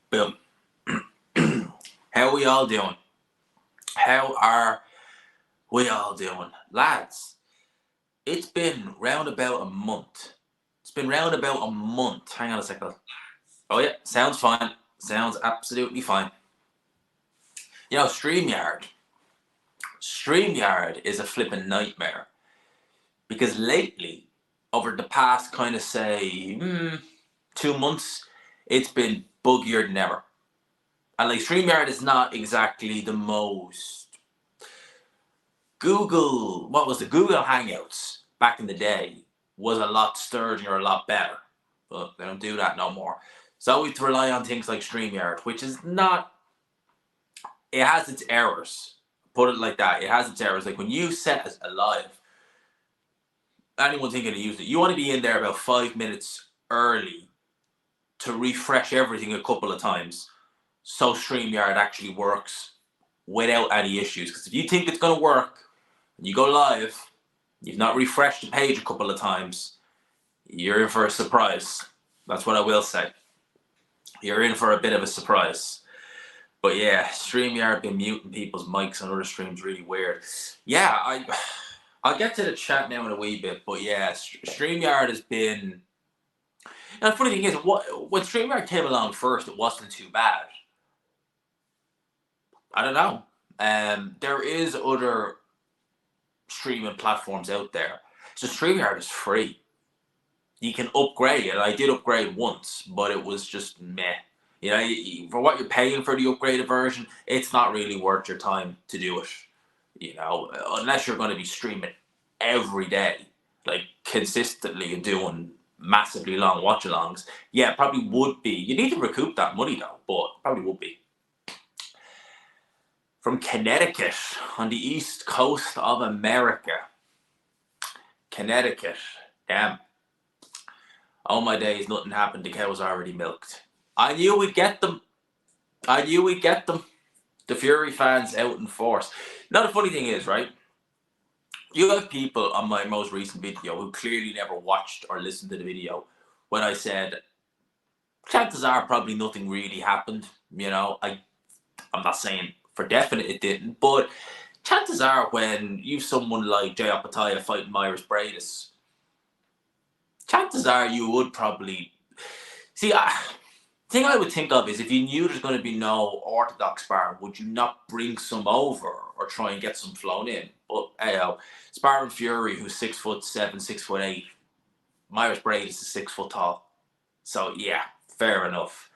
Boom. How we all doing? How are we all doing? Lads, it's been round about a month. It's been round about a month. Hang on a second. Oh yeah, sounds fine. Sounds absolutely fine. You know, StreamYard. StreamYard is a flipping nightmare. Because lately, over the past kind of say 2 months, it's been buggier than ever. And like StreamYard is not exactly the most what was the Google Hangouts back in the day was a lot sturdier, a lot better. But they don't do that no more. So we have to rely on things like StreamYard, which is not, it has its errors. Put it like that. It has its errors. Like when you set a live, anyone thinking to use it, you want to be in there about 5 minutes early to refresh everything a couple of times so StreamYard actually works without any issues. Because if you think it's going to work and you go live, you've not refreshed the page a couple of times, you're in for a surprise. That's what I will say. You're in for a bit of a surprise. But yeah, StreamYard been muting people's mics on other streams really weird. Yeah, I'll get to the chat now in a wee bit, but yeah, StreamYard has been. And the funny thing is, when StreamYard came along first, it wasn't too bad. I don't know. There is other streaming platforms out there. So StreamYard is free. You can upgrade it. I did upgrade once, but it was just meh. You know, for what you're paying for the upgraded version, it's not really worth your time to do it. You know, unless you're going to be streaming every day, like consistently and doing massively long watch-alongs. Yeah, probably would be. You need to recoup that money though, but probably would be. From Connecticut, on the east coast of America. Connecticut. Damn. Oh my days, nothing happened. The cow was already milked. I knew we'd get them. The Fury fans out in force. Now the funny thing is, right? You have people on my most recent video who clearly never watched or listened to the video when I said, chances are probably nothing really happened. You know, I'm not saying for definite it didn't, but chances are when you've someone like Jay Opetaia fighting Myers Bradis, chances are you would probably see. The thing I would think of is if you knew there's going to be no orthodox sparring, would you not bring some over or try and get some flown in? But Sparring Fury, who's 6'7", 6'8", Myers Bradis is 6 foot tall. So yeah, fair enough.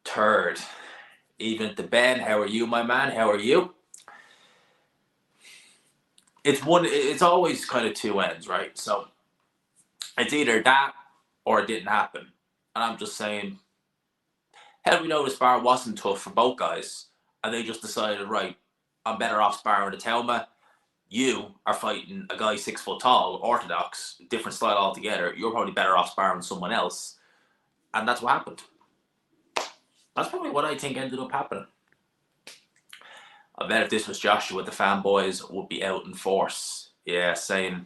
Third, even to Ben, how are you, my man? How are you? It's always kind of two ends, right? So it's either that or it didn't happen. And I'm just saying, hell, we know the spar wasn't tough for both guys. And they just decided, right, I'm better off sparring with Telma. You are fighting a guy 6 foot tall, orthodox, different style altogether. You're probably better off sparring with someone else. And that's what happened. That's probably what I think ended up happening. I bet if this was Joshua, the fanboys would be out in force. Yeah, saying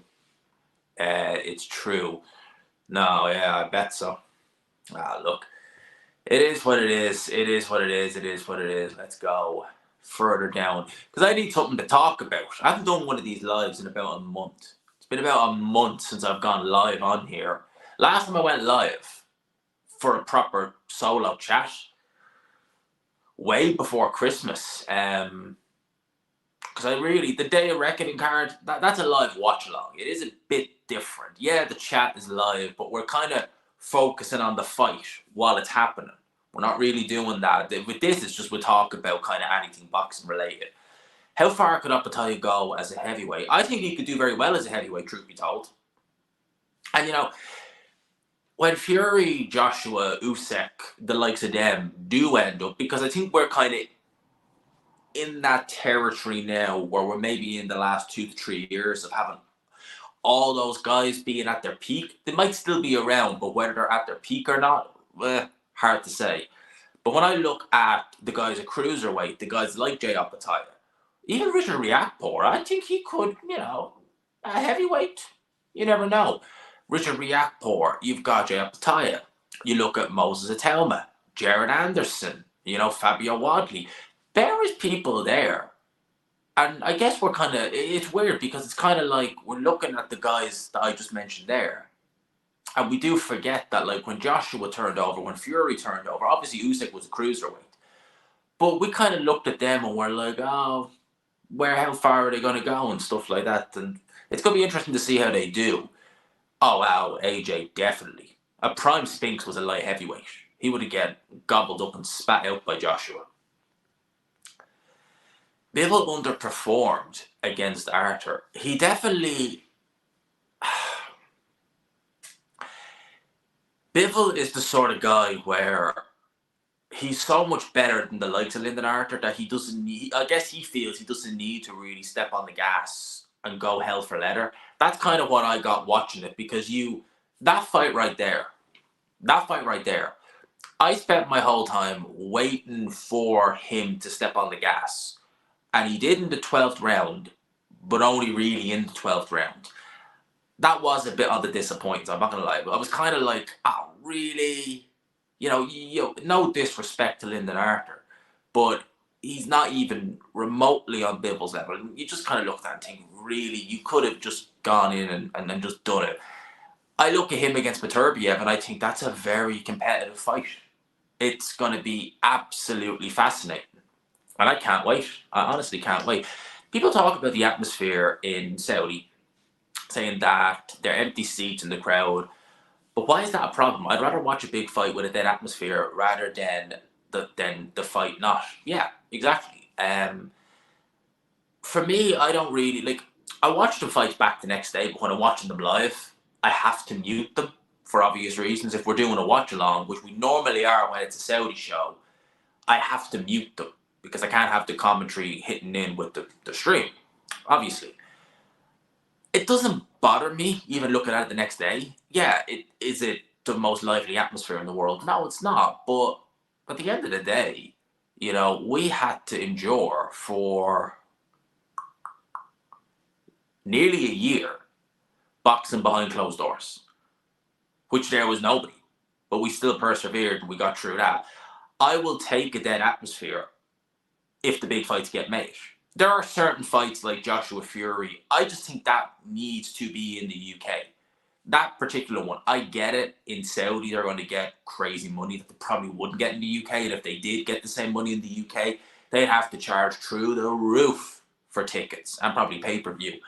it's true. No, yeah, I bet so. Look, it is what it is. It is what it is. It is what it is. Let's go further down. Because I need something to talk about. I haven't done one of these lives in about a month. It's been about a month since I've gone live on here. Last time I went live for a proper solo chat, way before Christmas. Because the Day of Reckoning card, that's a live watch along. It is a bit different. Yeah, the chat is live, but we're kind of focusing on the fight while it's happening. We're not really doing that. With this, it's just we talk about kind of anything boxing related. How far could Opetaia go as a heavyweight? I think he could do very well as a heavyweight, truth be told. And you know, when Fury, Joshua, Usyk, the likes of them do end up, because I think we're kind of in that territory now where we're maybe in the last 2 to 3 years of having all those guys being at their peak. They might still be around, but whether they're at their peak or not, hard to say. But when I look at the guys at cruiserweight, the guys like Jay Opetaia, even Richard Riakporhe, I think he could, a heavyweight. You never know. Richard Riakporhe, you've got Jay Opetaia. You look at Moses Atelma, Jared Anderson, Fabio Wadley. There is people there. And I guess we're kind of, it's weird because it's kind of like we're looking at the guys that I just mentioned there. And we do forget that, like, when Joshua turned over, when Fury turned over, obviously Usyk was a cruiserweight. But we kind of looked at them and we're like, oh, how far are they going to go and stuff like that. And it's going to be interesting to see how they do. Oh, wow, AJ, definitely. A prime Spinks was a light heavyweight. He would have get gobbled up and spat out by Joshua. Bivol underperformed against Arthur. He definitely... Bivol is the sort of guy where he's so much better than the likes of Lyndon Arthur that he doesn't need... I guess he feels he doesn't need to really step on the gas and go hell for leather. That's kind of what I got watching it, because that fight right there, I spent my whole time waiting for him to step on the gas. And he did in the 12th round, but only really in the 12th round. That was a bit of the disappointment, I'm not going to lie. But I was kind of like, oh, really? No disrespect to Lyndon Arthur, but he's not even remotely on Bivol's level. You just kind of look at that and think, really, you could have just gone in and then just done it. I look at him against Beterbiev and I think that's a very competitive fight. It's going to be absolutely fascinating. And I can't wait. I honestly can't wait. People talk about the atmosphere in Saudi, saying that there are empty seats in the crowd. But why is that a problem? I'd rather watch a big fight with a dead atmosphere rather than the fight not. Yeah, exactly. For me, I don't really... Like, I watch the fights back the next day, but when I'm watching them live, I have to mute them for obvious reasons. If we're doing a watch-along, which we normally are when it's a Saudi show, I have to mute them, because I can't have the commentary hitting in with the stream, obviously. It doesn't bother me even looking at it the next day. Yeah, is it the most lively atmosphere in the world? No, it's not. But at the end of the day, we had to endure for nearly a year boxing behind closed doors, which there was nobody. But we still persevered and we got through that. I will take a dead atmosphere if the big fights get made. There are certain fights like Joshua Fury, I just think that needs to be in the UK. That particular one, I get it. In Saudi, they're going to get crazy money that they probably wouldn't get in the UK. And if they did get the same money in the UK, they'd have to charge through the roof for tickets and probably pay-per-view.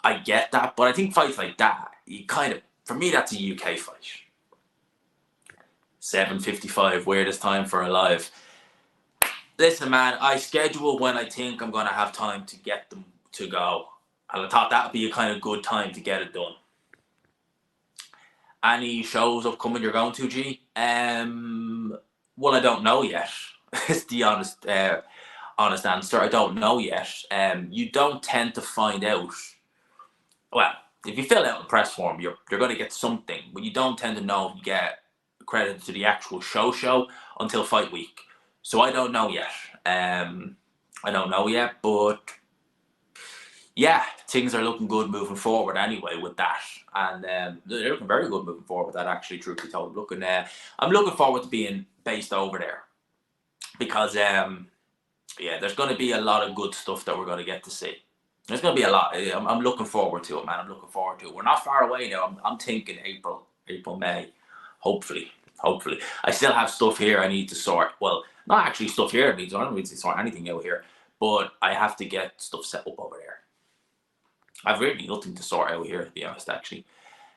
I get that, but I think fights like that, for me, that's a UK fight. 7:55, weirdest time for a live. Listen, man, I schedule when I think I'm going to have time to get them to go. And I thought that would be a kind of good time to get it done. Any shows upcoming you're going to, G? Well, I don't know yet. It's the honest answer. I don't know yet. You don't tend to find out. Well, if you fill out a press form, you're going to get something. But you don't tend to know if you get credit to the actual show until fight week. So I don't know yet. But yeah, things are looking good moving forward anyway with that. And they're looking very good moving forward with that, actually, truth be told. I'm looking forward to being based over there. Because, there's going to be a lot of good stuff that we're going to get to see. There's going to be a lot. I'm looking forward to it, man. I'm looking forward to it. We're not far away now. I'm thinking April, May. Hopefully. I still have stuff here I need to sort. Well, not actually stuff here I don't need to sort anything out here. But I have to get stuff set up over there. I've really nothing to sort out here, to be honest, actually.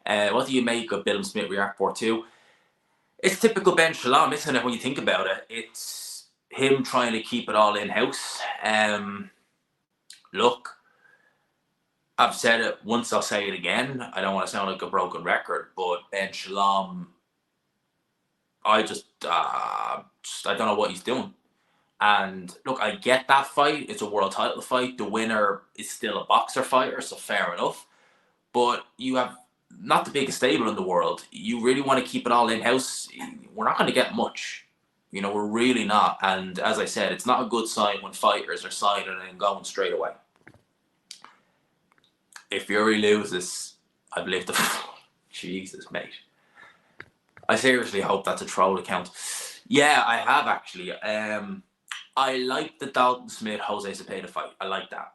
What do you make of Bill Smith React Part 2? It's typical Ben Shalom, isn't it, when you think about it? It's him trying to keep it all in-house. Look, I've said it once, I'll say it again. I don't want to sound like a broken record, but Ben Shalom, I don't know what he's doing. And look, I get that fight. It's a world title fight. The winner is still a boxer fighter, so fair enough. But you have not the biggest stable in the world. You really want to keep it all in-house? We're not going to get much. We're really not. And as I said, it's not a good sign when fighters are signing and going straight away. If Fury loses, I've lived the... Jesus, mate. I seriously hope that's a troll account. Yeah, I have actually. I like the Dalton Smith Jose Cepeda fight. I like that.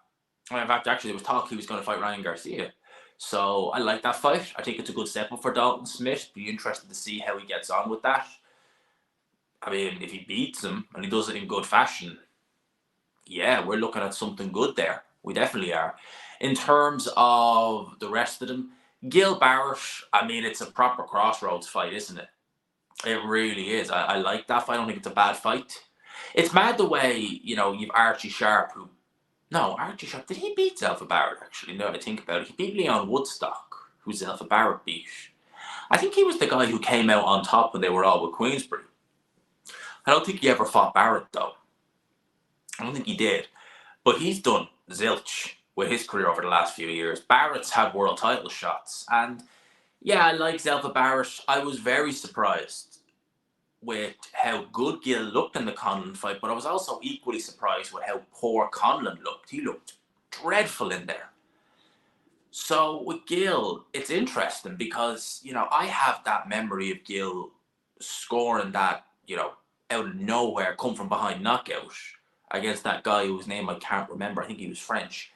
And in fact, actually, there was talk he was going to fight Ryan Garcia. So I like that fight. I think it's a good step up for Dalton Smith. Be interested to see how he gets on with that. I mean, if he beats him and he does it in good fashion, yeah, we're looking at something good there. We definitely are. In terms of the rest of them, Gil Barrett, I mean, it's a proper crossroads fight, isn't it? It really is. I like that fight. I don't think it's a bad fight. It's mad the way, you've Archie Sharp, who. No, Archie Sharp, did he beat Zelfa Barrett, actually? No, I think about it. He beat Leon Woodstock, who Zelfa Barrett beat. I think he was the guy who came out on top when they were all with Queensbury. I don't think he ever fought Barrett, though. I don't think he did. But he's done zilch with his career over the last few years. Barrett's had world title shots. And yeah, I like Zelfa Barrett. I was very surprised with how good Gil looked in the Conlon fight, but I was also equally surprised with how poor Conlon looked. He looked dreadful in there. So with Gil, it's interesting because, I have that memory of Gil scoring that, out of nowhere, come from behind knockout against that guy whose name I can't remember. I think he was French.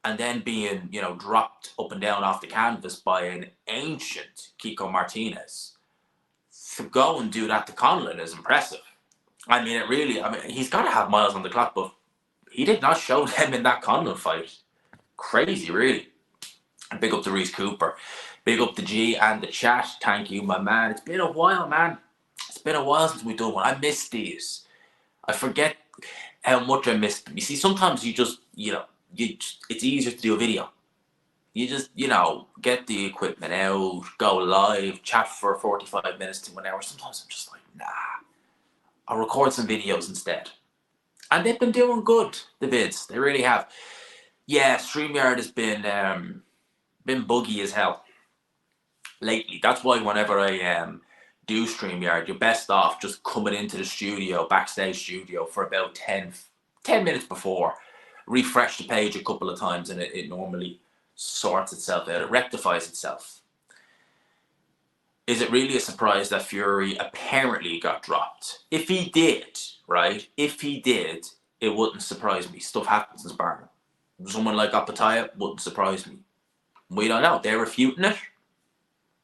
And then being, dropped up and down off the canvas by an ancient Kiko Martinez. To go and do that to Conlon is impressive. I mean, he's got to have miles on the clock, but he did not show them in that Conlon fight. Crazy, really. And big up to Reese Cooper. Big up to G and the chat. Thank you, my man. It's been a while, man. It's been a while since we've done one. I miss these. I forget how much I missed them. You see, sometimes you just, it's easier to do a video. You just, get the equipment out, go live, chat for 45 minutes to an hour. Sometimes I'm just like, nah. I'll record some videos instead. And they've been doing good, the vids. They really have. Yeah, StreamYard has been buggy as hell lately. That's why whenever I do StreamYard, you're best off just coming into the studio, backstage studio, for about 10 minutes before. Refresh the page a couple of times and it normally sorts itself out. It rectifies itself. Is it really a surprise that Fury apparently got dropped? If he did, right? If he did, it wouldn't surprise me. Stuff happens in sparring. Someone like Opetaia wouldn't surprise me. We don't know. They're refuting it.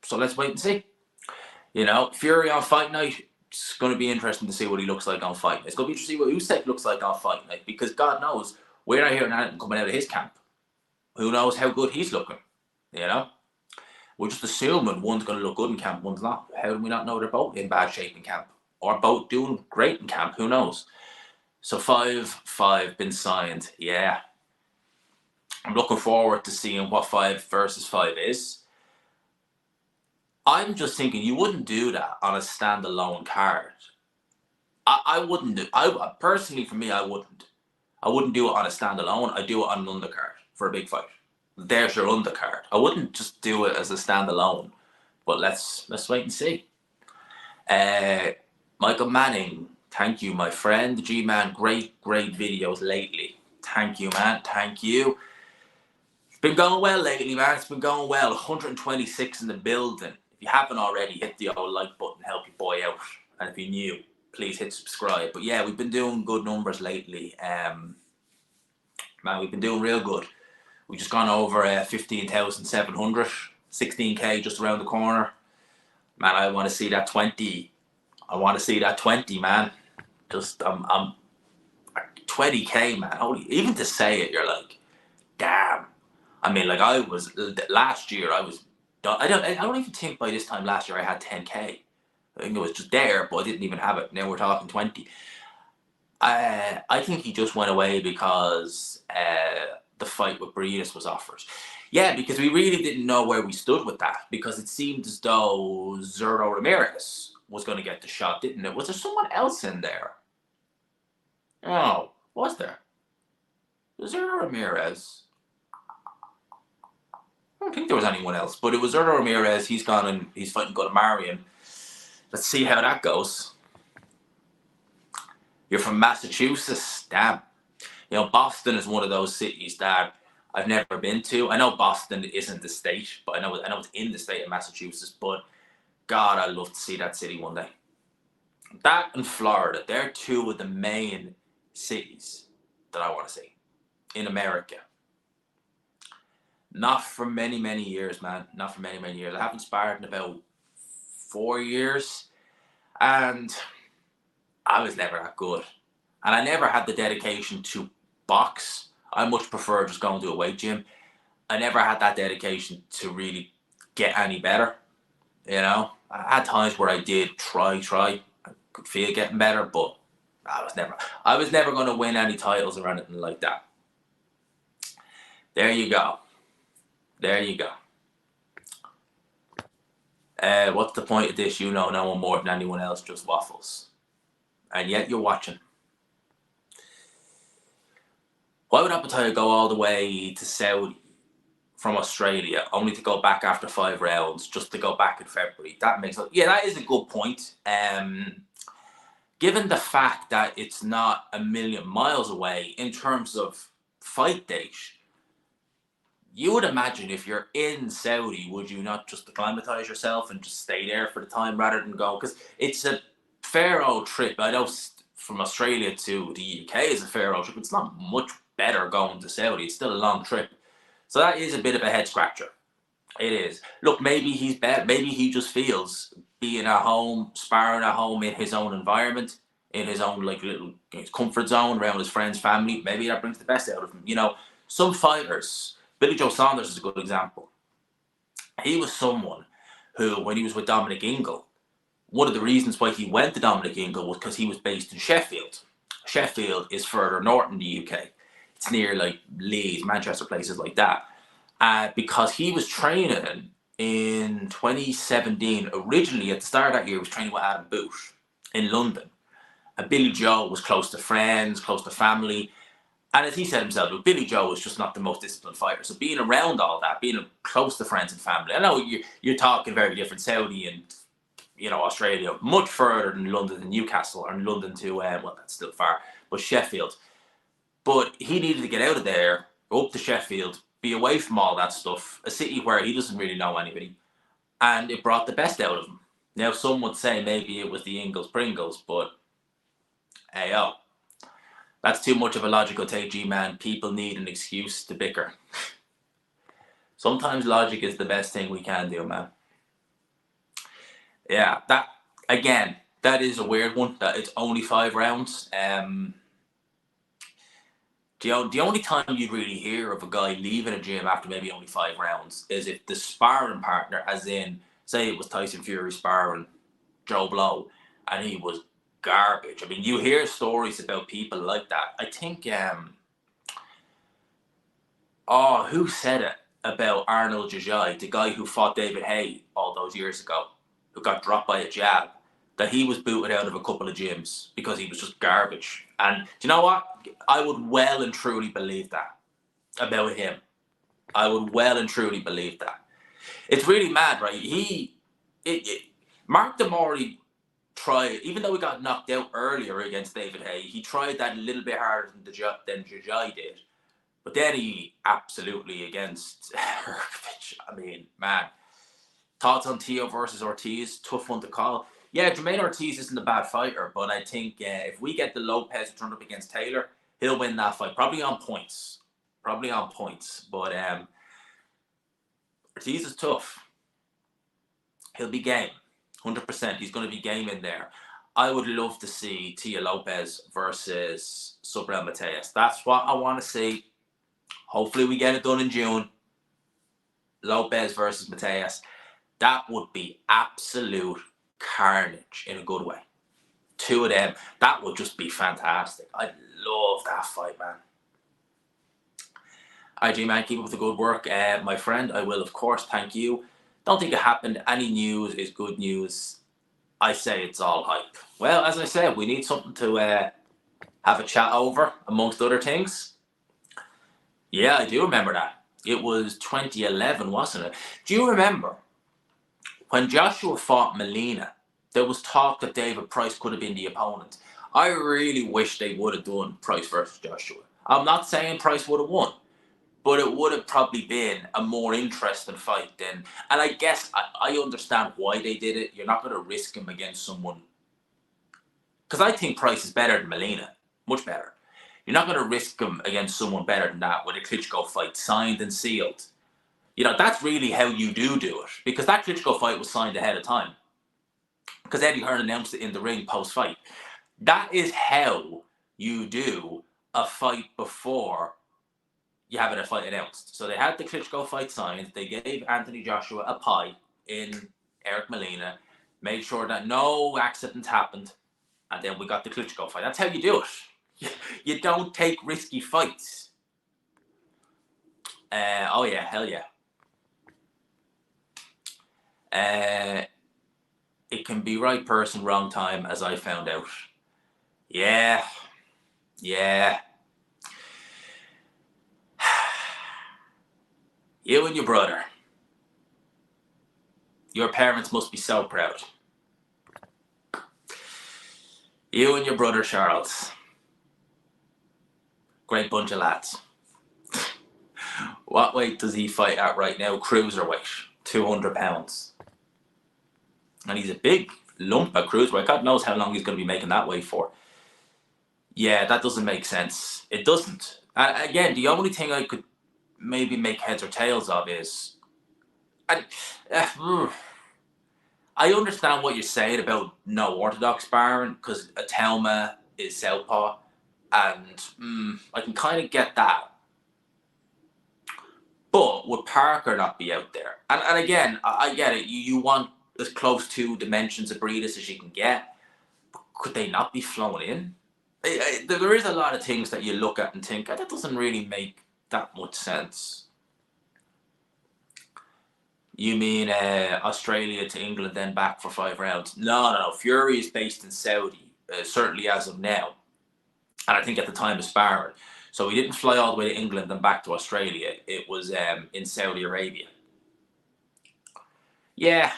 So let's wait and see. Fury on fight night, it's going to be interesting to see what he looks like on fight night. It's going to be interesting to see what Usyk looks like on fight night, because God knows, we're not hearing anything coming out of his camp. Who knows how good he's looking, We're just assuming one's going to look good in camp, one's not. How do we not know they're both in bad shape in camp? Or both doing great in camp? Who knows? So 5-5 been signed. Yeah. I'm looking forward to seeing what 5 versus 5 is. I'm just thinking you wouldn't do that on a standalone card. I wouldn't do. Personally, for me, I wouldn't. I wouldn't do it on a standalone. I'd do it on an undercard for a big fight. There's your undercard. I wouldn't just do it as a standalone. But let's wait and see. Michael Manning, thank you, my friend. G-Man, great videos lately. Thank you, man. Thank you. It's been going well lately, man. It's been going well. 126 in the building. If you haven't already, hit the old like button, help your boy out. And if you're new, please hit subscribe. But yeah, we've been doing good numbers lately. Man, we've been doing real good. We've just gone over 15,700, 16K just around the corner. Man, I want to see that 20. I want to see that 20, man. Just, I'm 20K, man. Holy, even to say it, you're like, damn. I mean, like last year, I don't even think by this time last year I had 10K. I think it was just there, but I didn't even have it. Now we're talking 20. I think he just went away because the fight with Breedis was offered. Yeah, because we really didn't know where we stood with that, because it seemed as though Zurdo Ramirez was going to get the shot, didn't it? Was there someone else in there? Oh, was there? Zurdo Ramirez. I don't think there was anyone else, but it was Zurdo Ramirez. He's gone and he's fighting Marion. Let's see how that goes. You're from Massachusetts, damn. Boston is one of those cities that I've never been to. I know Boston isn't the state, but I know it's in the state of Massachusetts. But God, I'd love to see that city one day. That and Florida, they're two of the main cities that I want to see in America. Not for many, many years, man. Not for many, many years. I haven't sparred in about 4 years, and I was never that good. And I never had the dedication to box. I much prefer just going to a weight gym. I never had that dedication to really get any better. You know, I had times where I did try. I could feel getting better, but I was never going to win any titles or anything like that. There you go. There you go. What's the point of this? You know no one more than anyone else, just waffles. And yet you're watching. Why would Opetaia go all the way to Saudi from Australia, only to go back after 5 rounds, just to go back in February? That is a good point. Given the fact that it's not a million miles away in terms of fight date, you would imagine if you're in Saudi, would you not just acclimatize yourself and just stay there for the time rather than go? Because it's a fair old trip. I know from Australia to the UK is a fair old trip. It's not much better going to Saudi. It's still a long trip. So that is a bit of a head scratcher. It is. Look, maybe he's bad. Maybe he just feels being at home, sparring at home in his own environment, in his own little comfort zone around his friends, family. Maybe that brings the best out of him. You know, some fighters. Billy Joe Saunders is a good example. He was someone who, when he was with Dominic Ingle, one of the reasons why he went to Dominic Ingle was because he was based in Sheffield. Sheffield is further north in the UK. It's near like Leeds, Manchester, places like that. Because he was training in 2017. Originally, at the start of that year, he was training with Adam Boot in London. And Billy Joe was close to friends, close to family. And as he said himself, Billy Joe was just not the most disciplined fighter. So being around all that, being close to friends and family, I know you're talking very different. Saudi and Australia, much further than London and Newcastle, or London to that's still far, but Sheffield. But he needed to get out of there, go up to Sheffield, be away from all that stuff, a city where he doesn't really know anybody, and it brought the best out of him. Now, some would say maybe it was the Ingles Pringles, but hey, that's too much of a logical take, G-man. People need an excuse to bicker. Sometimes logic is the best thing we can do, man. Yeah, that is a weird one, that it's only 5 rounds. The only time you'd really hear of a guy leaving a gym after maybe only 5 rounds is if the sparring partner, as in, say it was Tyson Fury sparring Joe Blow, and he was garbage. I mean, you hear stories about people like that. I think, who said it about Arnold Jajai, the guy who fought David Haye all those years ago, who got dropped by a jab, that he was booted out of a couple of gyms because he was just garbage. And do you know what? I would well and truly believe that about him. I would well and truly believe that. It's really mad, right? Mark Demori tried, even though he got knocked out earlier against David Haye, he tried that a little bit harder than Jajai did. But then he absolutely against Herkovich. I mean, man. Thoughts on Teo versus Ortiz? Tough one to call. Yeah, Jermaine Ortiz isn't a bad fighter, but I think if we get the Lopez turned up against Taylor, he'll win that fight. Probably on points. But Ortiz is tough. He'll be game. 100%. He's going to be game in there. I would love to see Tia Lopez versus Subriel Mateus. That's what I want to see. Hopefully we get it done in June. Lopez versus Mateus. That would be absolute carnage in a good way. 2 of them. That would just be fantastic. I'd love that fight, man. IG man, keep up the good work. My friend, I will, of course, thank you. Don't think it happened. Any news is good news. I say it's all hype. Well, as I said, we need something to have a chat over, amongst other things. Yeah, I do remember that. It was 2011, wasn't it? Do you remember when Joshua fought Molina, there was talk that David Price could have been the opponent? I really wish they would have done Price versus Joshua. I'm not saying Price would have won, but it would have probably been a more interesting fight then. And I guess I understand why they did it. You're not going to risk him against someone Because I think Price is better than Molina. Much better. You're not going to risk him against someone better than that with a Klitschko fight signed and sealed. You know, that's really how you do it. Because that Klitschko fight was signed ahead of time. Because Eddie Hearn announced it in the ring post-fight. That is how you do a fight before you have a fight announced. So they had the Klitschko fight signed. They gave Anthony Joshua a pie in Eric Molina. Made sure that no accident happened. And then we got the Klitschko fight. That's how you do it. You don't take risky fights. Oh yeah, hell yeah. It can be right person, wrong time, as I found out. Yeah. You and your brother. Your parents must be so proud. You and your brother, Charles. Great bunch of lads. What weight does he fight at right now? Cruiserweight. 200 pounds. And he's a big lump at cruiserweight. God knows how long he's going to be making that weight for. Yeah, that doesn't make sense. It doesn't. Again, the only thing I could maybe make heads or tails of is... I understand what you're saying about no orthodox sparring, because Atelma is southpaw, and I can kind of get that. But would Parker not be out there? And again, I get it. You want as close to dimensions of Breedis as you can get. Could they not be flown in? There is a lot of things that you look at and think, that doesn't really make that much sense. You mean Australia to England, then back for 5 rounds? No. Fury is based in Saudi, certainly as of now. And I think at the time of sparring. So he didn't fly all the way to England and back to Australia. It was in Saudi Arabia. Yeah,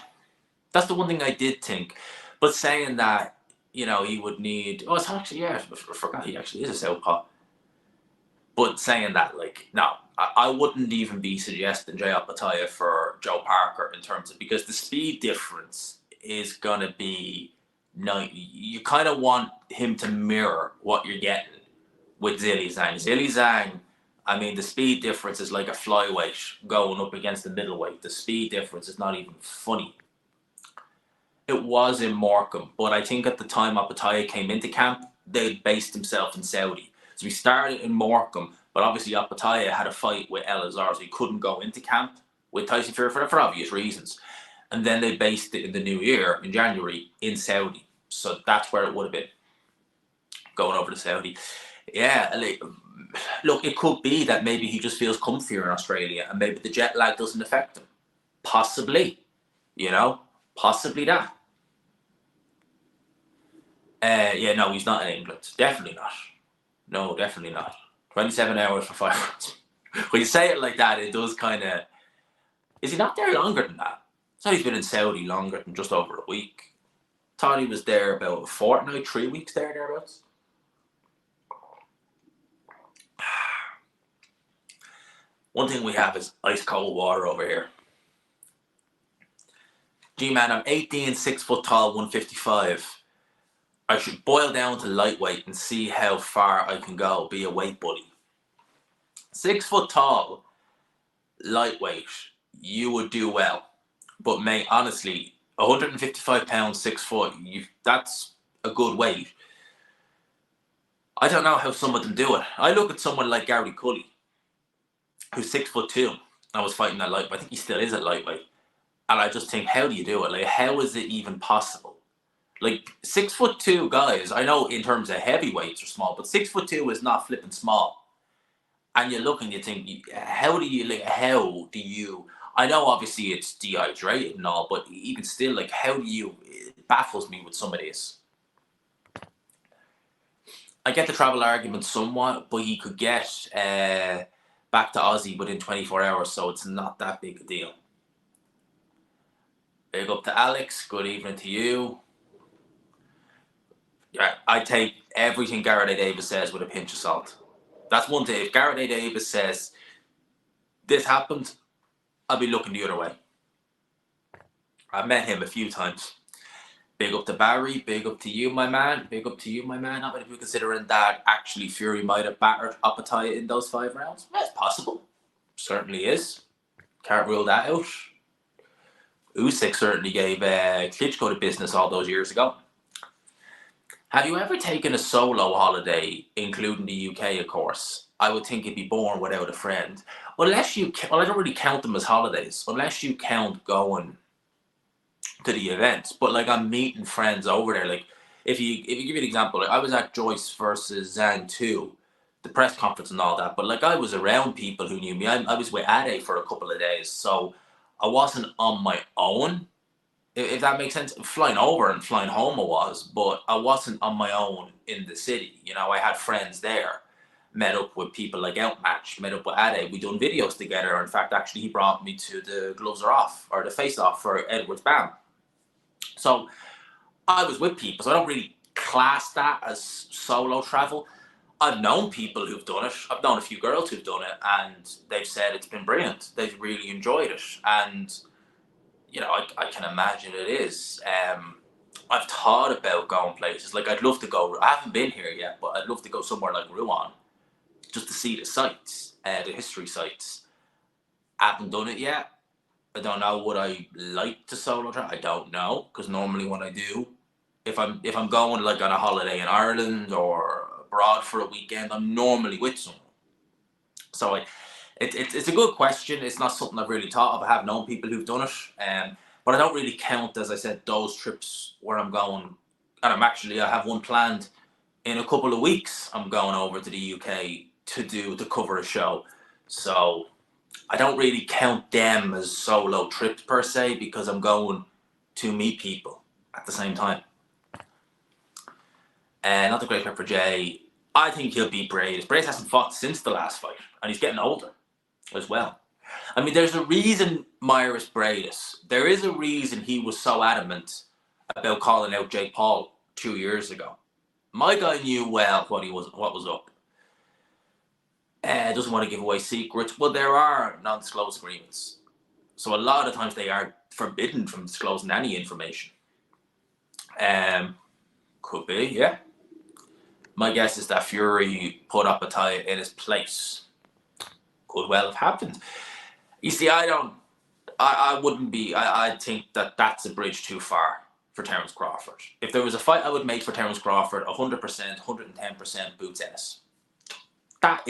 that's the one thing I did think. But saying that, you know, he would need... Oh, it's actually, yeah, I forgot he actually is a southpaw. But saying that, like, no, I wouldn't even be suggesting Jay Opetaia for Joe Parker in terms of... Because the speed difference is going to be... No, you kind of want him to mirror what you're getting with Zhilei Zhang. Zhilei Zhang, I mean, the speed difference is like a flyweight going up against the middleweight. The speed difference is not even funny. It was in Morecambe, but I think at the time Opetaia came into camp, they based himself in Saudi. So he started in Morecambe, but obviously Opetaia had a fight with El Azhar, so he couldn't go into camp with Tyson Fury for obvious reasons. And then they based it in the new year, in January, in Saudi. So that's where it would have been, going over to Saudi. Yeah, like, look, it could be that maybe he just feels comfier in Australia and maybe the jet lag doesn't affect him. Possibly, you know, possibly that. Yeah, no, he's not in England. Definitely not. No, definitely not. 27 hours for 5 rounds. When you say it like that, it does kind of... Is he not there longer than that? I thought he's been in Saudi longer than just over a week. Thought he was there about a fortnight, 3 weeks thereabouts. One thing we have is ice cold water over here. G-man, I'm 18, 6 foot tall, 155. I should boil down to lightweight and see how far I can go, be a weight buddy. 6 foot tall, lightweight, you would do well. But mate, honestly, 155 pounds, 6 foot, that's a good weight. I don't know how some of them do it. I look at someone like Gary Cully, who's 6'2", and was fighting that lightweight. I think he still is at lightweight. And I just think, how do you do it? Like, how is it even possible? Like, 6'2" guys, I know in terms of heavyweights are small, but 6'2" is not flipping small. And you look and you think, how do you, I know obviously it's dehydrated and all, but even still, like, it baffles me with some of this. I get the travel argument somewhat, but he could get back to Aussie within 24 hours, so it's not that big a deal. Big up to Alex, good evening to you. Yeah, I take everything Garrett A. Davis says with a pinch of salt. That's one thing. If Garrett A. Davis says this happened, I'll be looking the other way. I've met him a few times. Big up to Barry, big up to you, my man. Big up to you, my man. Not many people considering that actually Fury might have battered Opetaia in those 5 rounds. Yeah, it's possible. Certainly is. Can't rule that out. Usyk certainly gave Klitschko the business all those years ago. Have you ever taken a solo holiday, including the UK, of course? I would think you'd be born without a friend. Unless you, well, I don't really count them as holidays, unless you count going to the events. But like, I'm meeting friends over there. Like, if you give you an example, like I was at Joyce versus Zhang 2, the press conference and all that. But like, I was around people who knew me. I was with Ade for a couple of days, so I wasn't on my own. If that makes sense. Flying over and flying home I was, but I wasn't on my own in the city. You know, I had friends there. Met up with people like Outmatch, met up with Ade. We done videos together. In fact, actually, he brought me to the Gloves Are Off, or the Face Off for Edwards Bam. So I was with people, so I don't really class that as solo travel. I've known people who've done it. I've known a few girls who've done it, and they've said it's been brilliant. They've really enjoyed it, and you know, I can imagine it is. I've thought about going places. Like, I'd love to go. I haven't been here yet, but I'd love to go somewhere like Rouen, just to see the sites, the history sites. I haven't done it yet. I don't know. Would I like to solo travel? I don't know, because normally when I do, if I'm going like on a holiday in Ireland or abroad for a weekend, I'm normally with someone. So it's a good question. It's not something I've really thought of. I have known people who've done it, but I don't really count, as I said, those trips where I'm going. And I have one planned in a couple of weeks. I'm going over to the UK to cover a show. So I don't really count them as solo trips per se, because I'm going to meet people at the same time. And not the great for Jay. I think he'll beat Brace. Brace hasn't fought since the last fight, and he's getting older as well. I mean, there's a reason Myris Bradis. There is a reason he was so adamant about calling out Jake Paul 2 years ago. My guy knew well what was up. Doesn't want to give away secrets. Well, there are non-disclosure agreements, so a lot of times they are forbidden from disclosing any information. Could be, yeah. My guess is that Fury put Opetaia in his place. Could well have happened. You see, I wouldn't be. I think that that's a bridge too far for Terence Crawford. If there was a fight I would make for Terence Crawford, 100%, 110% boot tennis. That's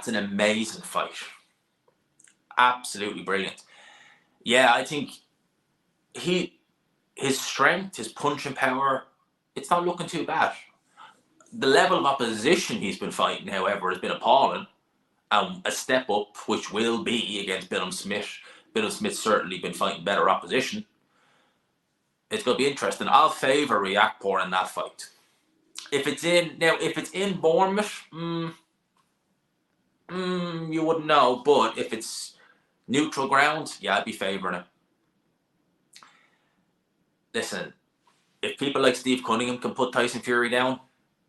an amazing fight. Absolutely brilliant. Yeah, I think his strength, his punching power, it's not looking too bad. The level of opposition he's been fighting, however, has been appalling. A step up, which will be against Billum Smith. Billum Smith's certainly been fighting better opposition. It's going to be interesting. I'll favour Riakporhe in that fight. If it's in Bournemouth, you wouldn't know. But if it's neutral ground, yeah, I'd be favouring it. Listen, if people like Steve Cunningham can put Tyson Fury down,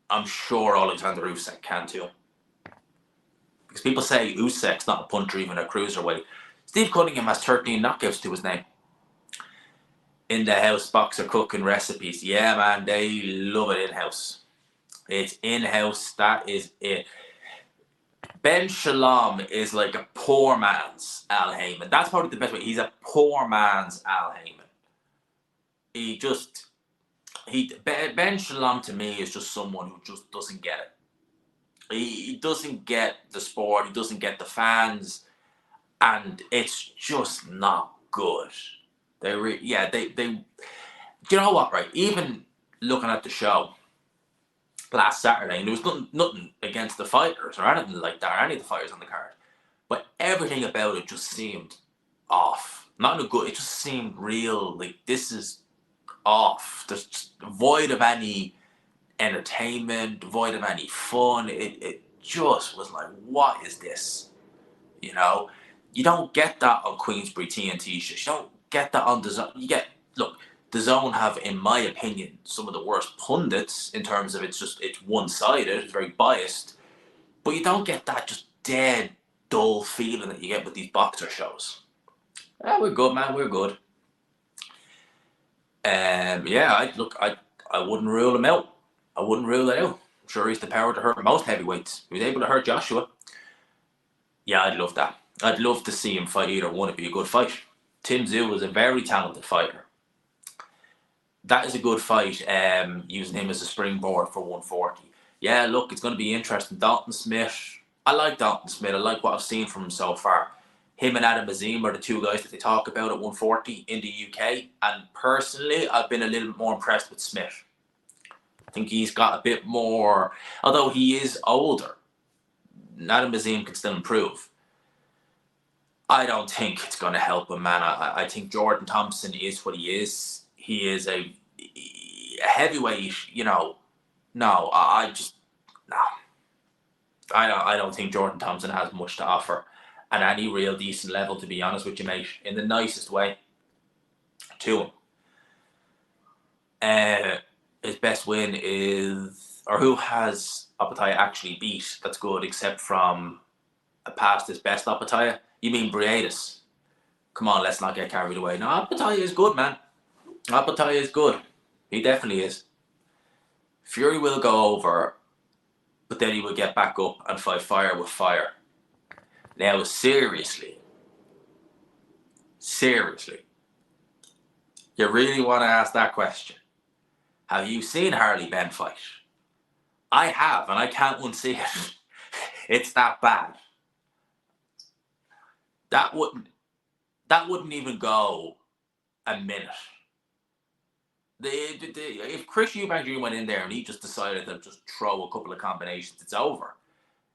I'm sure Alexander Usyk can too. Because people say Usyk's not a puncher, even a cruiserweight. Steve Cunningham has 13 knockouts to his name. In the house boxer cooking recipes. Yeah, man, they love it in-house. It's in-house, that is it. Ben Shalom is like a poor man's Al Heyman. That's probably the best way. He's a poor man's Al Heyman. Ben Shalom to me is just someone who just doesn't get it. He doesn't get the sport. He doesn't get the fans, and it's just not good. Do you know what? Right, even looking at the show last Saturday, and there was nothing against the fighters or anything like that, or any of the fighters on the card, but everything about it just seemed off. Not in a good. It just seemed real. Like, this is off. There's just void of any entertainment, void of any fun. It just was like, what is this? You know, you don't get that on Queensbury TNT shows. You don't get that on DAZN. DAZN have, in my opinion, some of the worst pundits in terms of it's one-sided. It's very biased, but you don't get that just dead, dull feeling that you get with these boxer shows. We're good, man. We're good. Yeah, I wouldn't rule him out. I wouldn't rule it out. I'm sure he's the power to hurt most heavyweights. He was able to hurt Joshua. Yeah, I'd love that. I'd love to see him fight either one. It'd be a good fight. Tim Tszyu is a very talented fighter. That is a good fight, using him as a springboard for 140. Yeah, look, it's going to be interesting. Dalton Smith. I like Dalton Smith. I like what I've seen from him so far. Him and Adam Azim are the two guys that they talk about at 140 in the UK. And personally, I've been a little bit more impressed with Smith. I think he's got a bit more, although he is older, Adam Azim can still improve. I don't think it's going to help him, man. I think Jordan Thompson is what he is. He is a heavyweight, you know. No, I just, no. I don't think Jordan Thompson has much to offer at any real decent level, to be honest with you, mate. In the nicest way to him. His best win is, or who has Opetaia actually beat? That's good, except from past his best Opetaia. You mean Briedis? Come on, let's not get carried away. No, Opetaia is good, man. Opetaia is good. He definitely is. Fury will go over, but then he will get back up and fight fire with fire. Now, seriously, you really want to ask that question? Have you seen Harley Ben fight? I have, and I can't unsee it. It's that bad. That wouldn't even go a minute. If Chris Eubank Jr. went in there and he just decided to just throw a couple of combinations, it's over.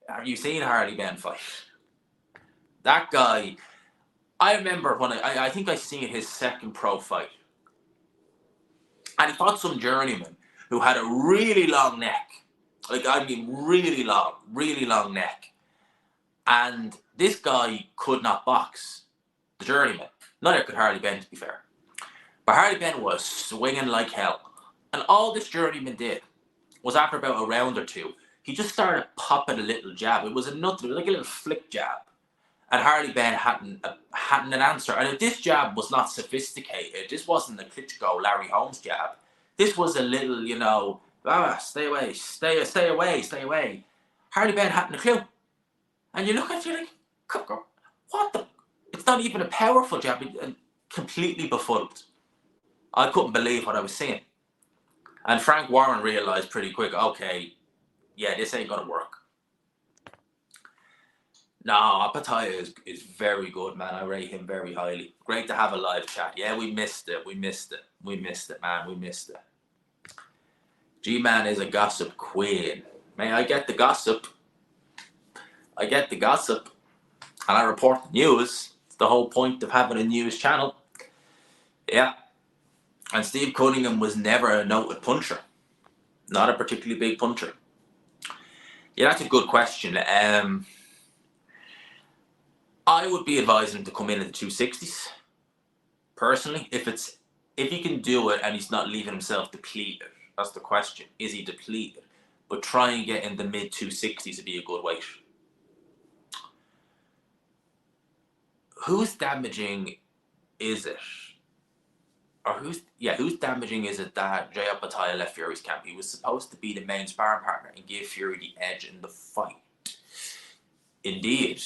Have you seen Harley Ben fight? That guy, I remember when I think I seen his second pro fight. And he fought some journeyman who had a really long neck. Like, I mean, really long neck. And this guy could not box. The journeyman. Neither could Harley Ben, to be fair. But Harley Ben was swinging like hell. And all this journeyman did was, after about a round or two, he just started popping a little jab. It was nothing. It was like a little flick jab. And Harley Ben hadn't an answer. And if this jab was not sophisticated, this wasn't a Klitschko, Larry Holmes jab. This was a little, you know, stay away, stay away. Harley Ben hadn't a clue. And you look at you like, what the? It's not even a powerful jab. It completely befuddled. I couldn't believe what I was seeing. And Frank Warren realized pretty quick, okay, yeah, this ain't going to work. No, Opetaia is very good, man. I rate him very highly. Great to have a live chat. Yeah, we missed it, man. We missed it. G-Man is a gossip queen. May I get the gossip? I get the gossip. And I report the news. It's the whole point of having a news channel. Yeah. And Steve Cunningham was never a noted puncher. Not a particularly big puncher. Yeah, that's a good question. I would be advising him to come in at the 260s. Personally, if he can do it and he's not leaving himself depleted, that's the question. Is he depleted? But try and get in the mid 260s would be a good weight. Who's damaging is it? Or who's damaging is it that Jay Opetaia left Fury's camp? He was supposed to be the main sparring partner and give Fury the edge in the fight. Indeed,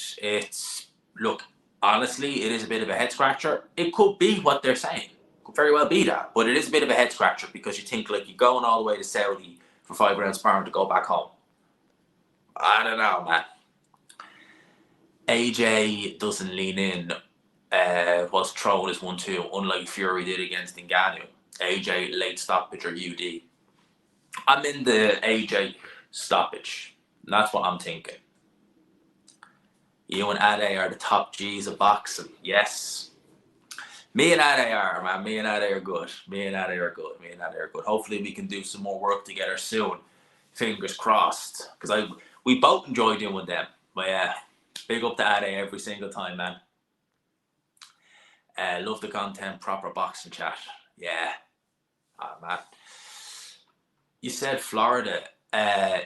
look, honestly, it is a bit of a head scratcher. It could be what they're saying. Could very well be that. But it is a bit of a head scratcher because you think, like, you're going all the way to Saudi for 5 rounds sparring to go back home. I don't know, man. AJ doesn't lean in. Was thrown as 1-2, unlike Fury did against Ngannou. AJ late stoppage or UD. I'm in the AJ stoppage. That's what I'm thinking. You and Ade are the top G's of boxing. Yes. Me and Ade are, man. Me and Ade are good. Hopefully we can do some more work together soon. Fingers crossed. Because we both enjoy doing them. But yeah, big up to Ade every single time, man. Love the content, proper boxing chat. Yeah. Man. You said Florida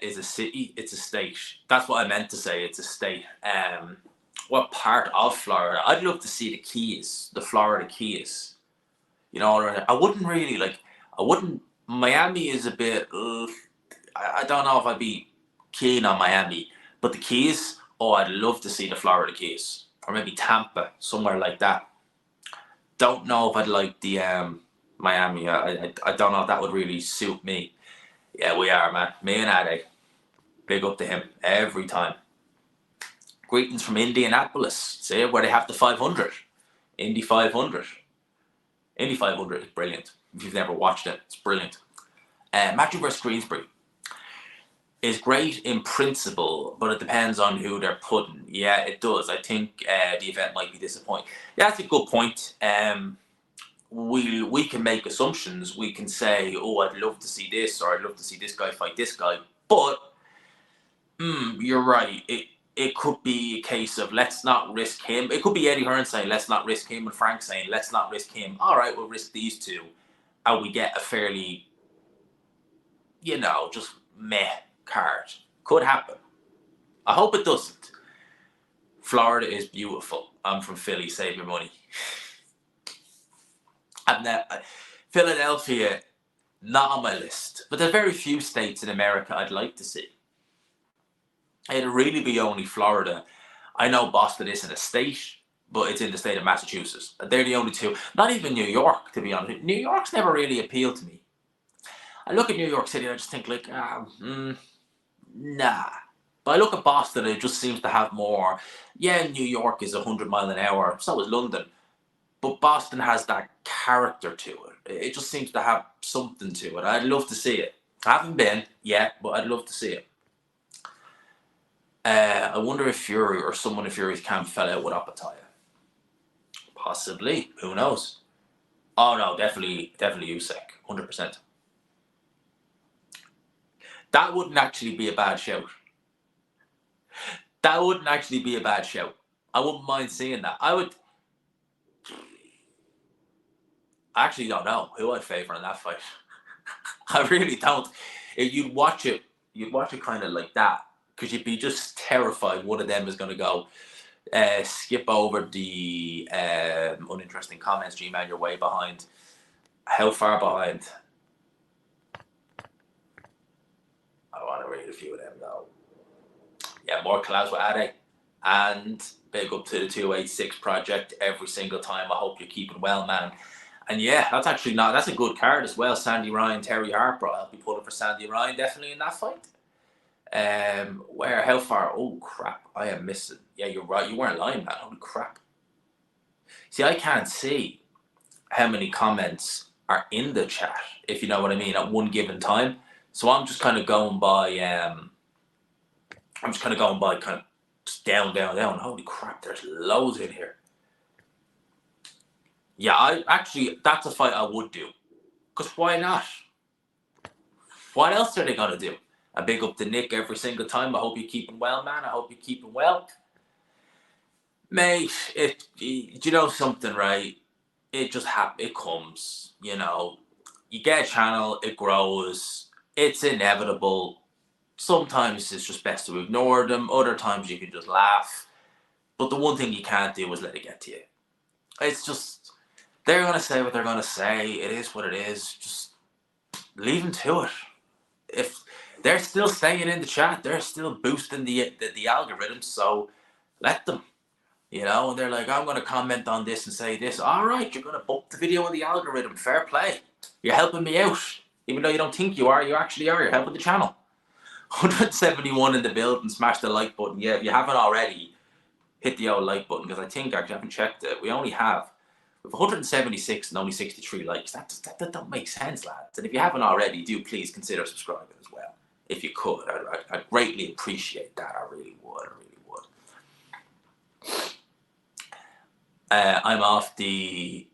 is a city. It's a state. That's what I meant to say. It's a state. What part of Florida? I'd love to see the Keys, the Florida Keys. You know, I wouldn't really, like, I wouldn't. Miami is a bit. I don't know if I'd be keen on Miami, but the Keys. Oh, I'd love to see the Florida Keys, or maybe Tampa, somewhere like that. Don't know if I'd like the Miami. I don't know if that would really suit me. Yeah, we are, man. Me and Ade. Big up to him every time. Greetings from Indianapolis. See where they have the 500. Indy 500. Indy 500 is brilliant. If you've never watched it, it's brilliant. Matthew vs. Greensbury is great in principle, but it depends on who they're putting. Yeah, it does. I think the event might be disappointing. Yeah, that's a good point. We can make assumptions. We can say, oh, I'd love to see this, or I'd love to see this guy fight this guy. But you're right. It could be a case of let's not risk him. It could be Eddie Hearn saying let's not risk him, and Frank saying let's not risk him. All right, we'll risk these two, and we get a fairly, just meh card. Could happen. I hope it doesn't. Florida is beautiful. I'm from Philly. Save your money. And Philadelphia, not on my list. But there are very few states in America I'd like to see. It'd really be only Florida. I know Boston isn't a state, but it's in the state of Massachusetts. They're the only two. Not even New York, to be honest. New York's never really appealed to me. I look at New York City and I just think like, nah. But I look at Boston and it just seems to have more. Yeah, New York is 100 miles an hour. So is London. But Boston has that character to it. It just seems to have something to it. I'd love to see it. I haven't been yet, but I'd love to see it. I wonder if Fury or someone in Fury's camp fell out with Opetaia. Possibly. Who knows? Oh no, definitely Usyk. 100%. That wouldn't actually be a bad shout. That wouldn't actually be a bad shout. I wouldn't mind seeing that. I actually don't know who I'd favour in that fight. I really don't. You'd watch it kind of like that, because you'd be just terrified one of them is going to go. Skip over the uninteresting comments, G-Man, you're way behind. How far behind? I want to read a few of them though. Yeah, more collabs with Ade. And big up to the 286 project every single time. I hope you're keeping well, man. And yeah, that's a good card as well. Sandy Ryan, Terry Harper. I'll be pulling for Sandy Ryan definitely in that fight. How far? Oh crap, I am missing. Yeah, you're right. You weren't lying, man. Holy crap. See, I can't see how many comments are in the chat, if you know what I mean, at one given time. So I'm just kind of going by kind of just down. Holy crap, there's loads in here. Yeah, that's a fight I would do. Because why not? What else are they going to do? A big up to Nick every single time. I hope you're keeping well, man. I hope you're keeping well. Mate, you know something, right? It just happens. It comes, You get a channel, it grows. It's inevitable. Sometimes it's just best to ignore them. Other times you can just laugh. But the one thing you can't do is let it get to you. It's just, they're going to say what they're going to say. It is what it is. Just leave them to it. If they're still staying in the chat, they're still boosting the algorithm. So let them. And they're like, I'm going to comment on this and say this. All right, you're going to bump the video in the algorithm. Fair play. You're helping me out. Even though you don't think you are, you actually are. You're helping the channel. 171 in the build and smash the like button. Yeah, if you haven't already, hit the old like button, because I think, actually, I haven't checked it. We have 176 and only 63 likes. That don't make sense, lads. And if you haven't already, do please consider subscribing as well. If you could. I'd greatly appreciate that. I really would. I'm off the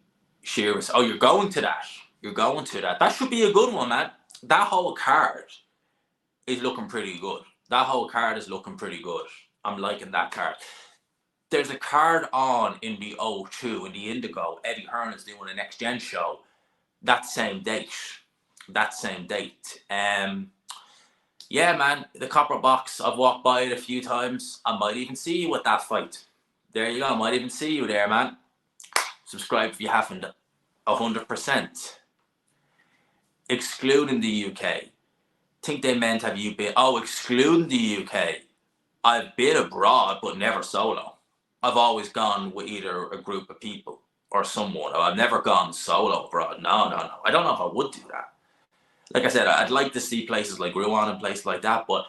Shearers. Oh, you're going to that. That should be a good one, man. That whole card is looking pretty good. I'm liking that card. There's a card on in the O2, in the Indigo. Eddie Hearn is doing a Next Gen show that same date. Yeah, man, the Copper Box, I've walked by it a few times. I might even see you at that fight. There you go. I might even see you there, man. Subscribe if you haven't. 100%. excluding the UK. Think they meant have you been? Oh, excluding the UK. I've been abroad, but never solo. I've always gone with either a group of people or someone. I've never gone solo abroad. No, no, no. I don't know if I would do that. Like I said, I'd like to see places like Rouen and places like that, but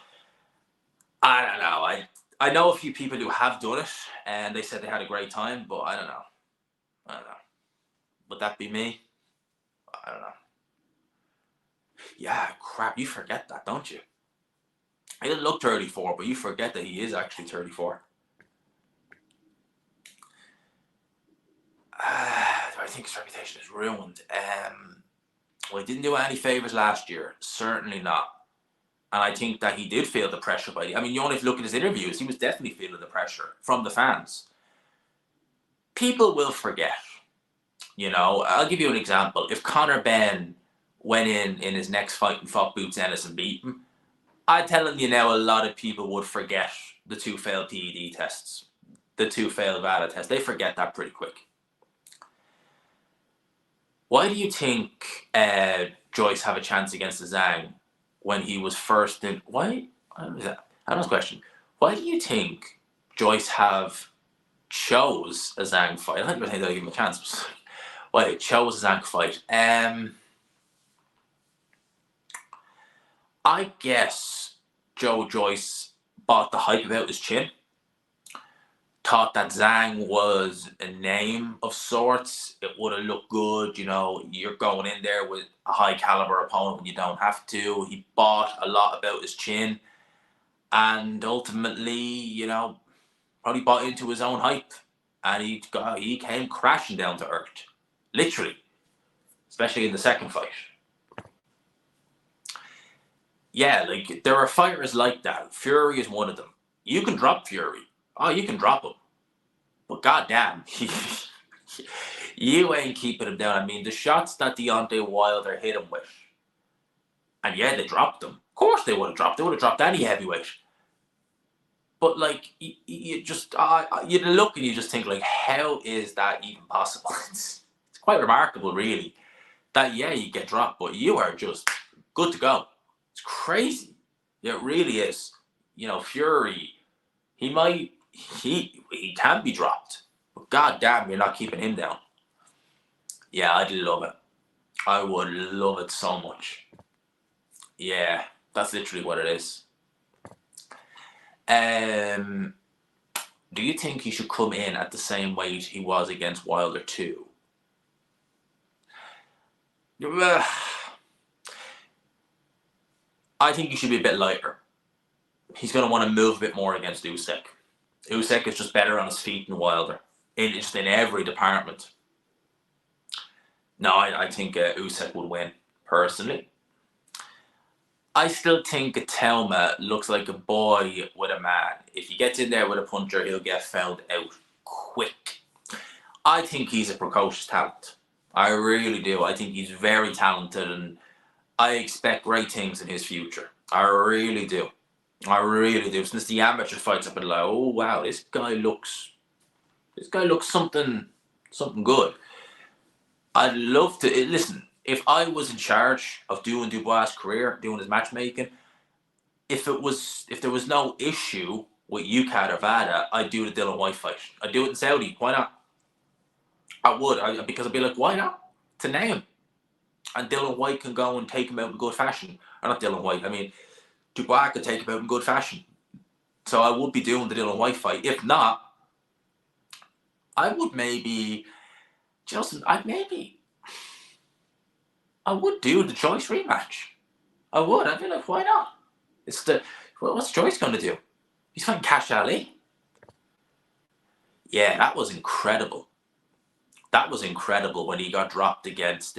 I don't know. I know a few people who have done it, and they said they had a great time, but I don't know. I don't know. Would that be me? I don't know. Yeah, crap. You forget that, don't you? He doesn't look 34, but you forget that he is actually 34. I think his reputation is ruined. Well, he didn't do any favors last year. Certainly not. And I think that he did feel the pressure by I mean, you only have to look at his interviews. He was definitely feeling the pressure from the fans. People will forget. You know, I'll give you an example. If Conor Benn went in his next fight and fought Boots Ennis and beat him, I'm telling you now, a lot of people would forget the 2 failed PED tests, the 2 failed VADA tests. They forget that pretty quick. Why do you think Joyce have a chance against Zhang when he was first in? Why? I don't know. Question. Why do you think Joyce chose a Zhang fight? I think they'll give him a chance. Why they chose a Zhang fight? I guess Joe Joyce bought the hype about his chin. Thought that Zhang was a name of sorts. It would have looked good. You know, you're going in there with a high caliber opponent when you don't have to. He bought a lot about his chin. And ultimately, you know, probably bought into his own hype. And he came crashing down to earth. Literally. Especially in the second fight. Yeah, like, there are fighters like that. Fury is one of them. You can drop Fury. Oh, you can drop him. But goddamn, you ain't keeping him down. I mean, the shots that Deontay Wilder hit him with, and yeah, they dropped him. Of course they would have dropped. They would have dropped any heavyweight. But, like, you just, you look and you just think, like, how is that even possible? It's quite remarkable, really, that, yeah, you get dropped, but you are just good to go. It's crazy. It really is. You know, Fury, he can be dropped, but goddamn, you're not keeping him down. Yeah, I'd love it. I would love it so much. Yeah, that's literally what it is. Do you think he should come in at the same weight he was against Wilder too? I think he should be a bit lighter. He's going to want to move a bit more against Usyk. Usyk is just better on his feet than Wilder. Just in every department. No, I think Usyk would win, personally. I still think Telma looks like a boy with a man. If he gets in there with a puncher, he'll get found out quick. I think he's a precocious talent. I really do. I think he's very talented, and I expect great things in his future. I really do. I really do. Since the amateur fights, I've been like, oh wow, this guy looks something good. I'd love to listen. If I was in charge of doing Dubois' career, doing his matchmaking, if there was no issue with UCAD or VADA, I'd do the Dylan White fight. I'd do it in Saudi. Why not? I would, because I'd be like, why not? To name. And Dylan White can go and take him out in good fashion. Or not Dylan White, I mean, Dubois could take him out in good fashion. So I would be doing the Dylan White fight. If not, I would maybe, I would do the Joyce rematch. I would. I'd be like, why not? What's Joyce going to do? He's fighting Cash Ali. Yeah, that was incredible. That was incredible when he got dropped against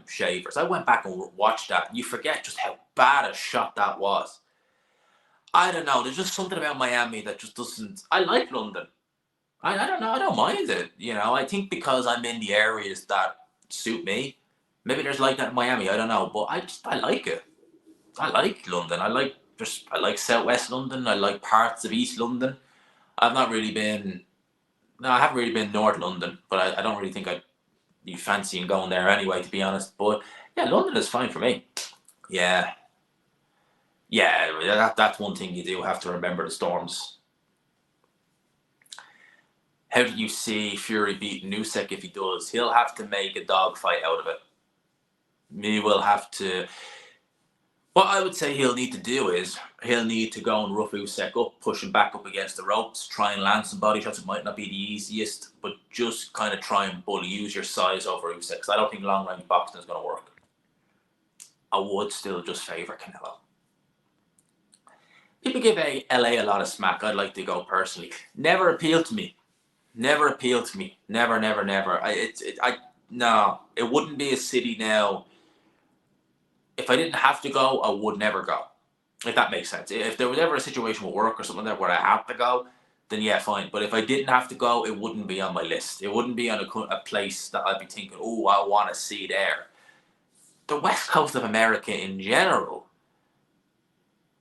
Shavers. I went back and watched that, and you forget just how bad a shot that was. I don't know. There's just something about Miami that just doesn't. I like London. I don't know. I don't mind it. You know, I think because I'm in the areas that suit me. Maybe there's like that in Miami. I don't know, but I like it. I like London. I like Southwest London. I like parts of East London. I've not really been. No, I haven't really been North London, but I don't really think I'd be fancying going there anyway, to be honest. But yeah, London is fine for me. Yeah. That's one thing you do have to remember, the storms. How do you see Fury beating Usyk? If he does, he'll have to make a dogfight out of it. He will have to. What I would say he'll need to do is he'll need to go and rough Usyk up, push him back up against the ropes, try and land some body shots. It might not be the easiest, but just kind of try and bully. Use your size over Usyk, because I don't think long range boxing is going to work. I would still just favour Canelo. People give LA a lot of smack. I'd like to go personally. Never appealed to me. Never appealed to me. Never, never, never. No, it wouldn't be a city now. If I didn't have to go, I would never go. If that makes sense. If there was ever a situation with work or something like that where I had to go, then yeah, fine. But if I didn't have to go, it wouldn't be on my list. It wouldn't be on a place that I'd be thinking, oh, I want to see there. The West Coast of America in general,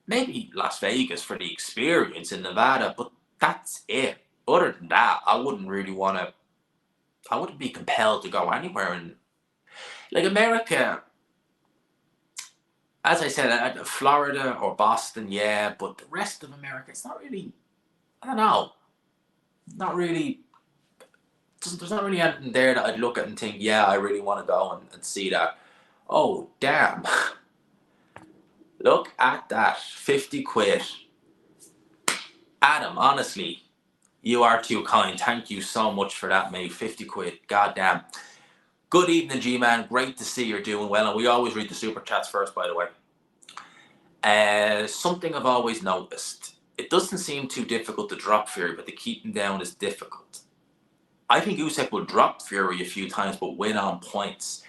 maybe Las Vegas for the experience in Nevada, but that's it. Other than that, I wouldn't be compelled to go anywhere. And like America, as I said, Florida or Boston, yeah, but the rest of America, it's not really, I don't know, not really, there's not really anything there that I'd look at and think, yeah, I really want to go and see that. Oh, damn. Look at that, 50 quid. Adam, honestly, you are too kind. Thank you so much for that, mate. 50 quid, goddamn. Good evening, G-Man. Great to see you're doing well. And we always read the super chats first, by the way. Something I've always noticed. It doesn't seem too difficult to drop Fury, but to keep him down is difficult. I think Usyk will drop Fury a few times, but win on points.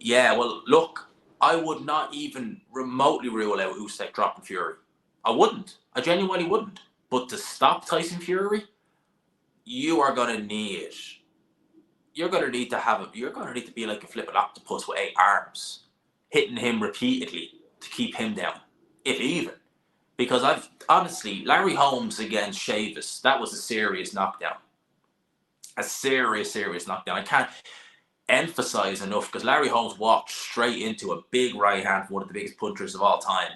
Yeah, well, look, I would not even remotely rule out Usyk dropping Fury. I wouldn't. I genuinely wouldn't. But to stop Tyson Fury, you're going to need to be like a flipping octopus with 8 arms, hitting him repeatedly to keep him down, if even. Because honestly, Larry Holmes against Chavis, that was a serious knockdown. A serious knockdown. I can't emphasize enough, because Larry Holmes walked straight into a big right hand from one of the biggest punchers of all time.